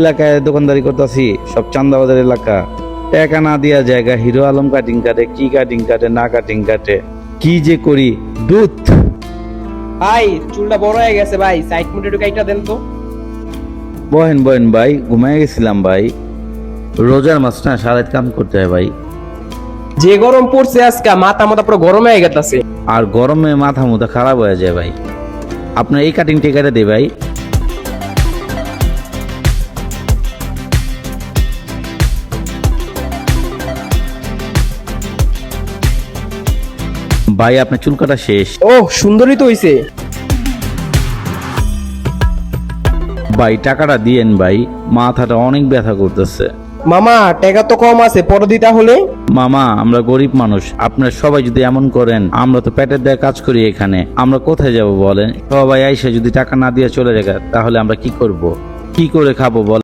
এলাকায় দোকানদারি করতেছি, সব চান্দাবাজার এলাকা। টাকা না দিয়া জায়গা হিরো আলম কাটিং কাটে, কি কাটিং কাটে না কাটিং কাটে, কি যে করি দুধ। ভাই চুলটা বড় হয়ে গেছে ভাই, সাইড মুটে একটু কাইটা দেন তো। বহেন বহেন ভাই, ঘুমায় গেছিলাম ভাই। রোজার মাস না, সারাত কাম করতে হয় ভাই। যে গরম পড়ছে আজকে, মাথা মাথা পুরো গরম হয়ে গেছে। আর গরমে মাথা মুথা খারাপ হয়ে যায় ভাই। আপনার এই কাটিং টিকাটা দে ভাই। ভাই আপনার চুল কাটা শেষ। ও সুন্দরই তো হইছে। ভাই টাকাটা দিয়েন ভাই, মাথাটা অনেক ব্যথা করতেছে। মামা টাকা তো কম আছে, পরে দিতে হলে। মামা আমরা গরিব মানুষ, আপনারা সবাই যদি এমন করেন, আমরা তো পেটের দায়ে কাজ করি এখানে, আমরা কোথায় যাব বলেন? সবাই আইসা যদি টাকা না দিয়ে চলে যায়, তাহলে আমরা কি করব? কি করে খাবো বলেন?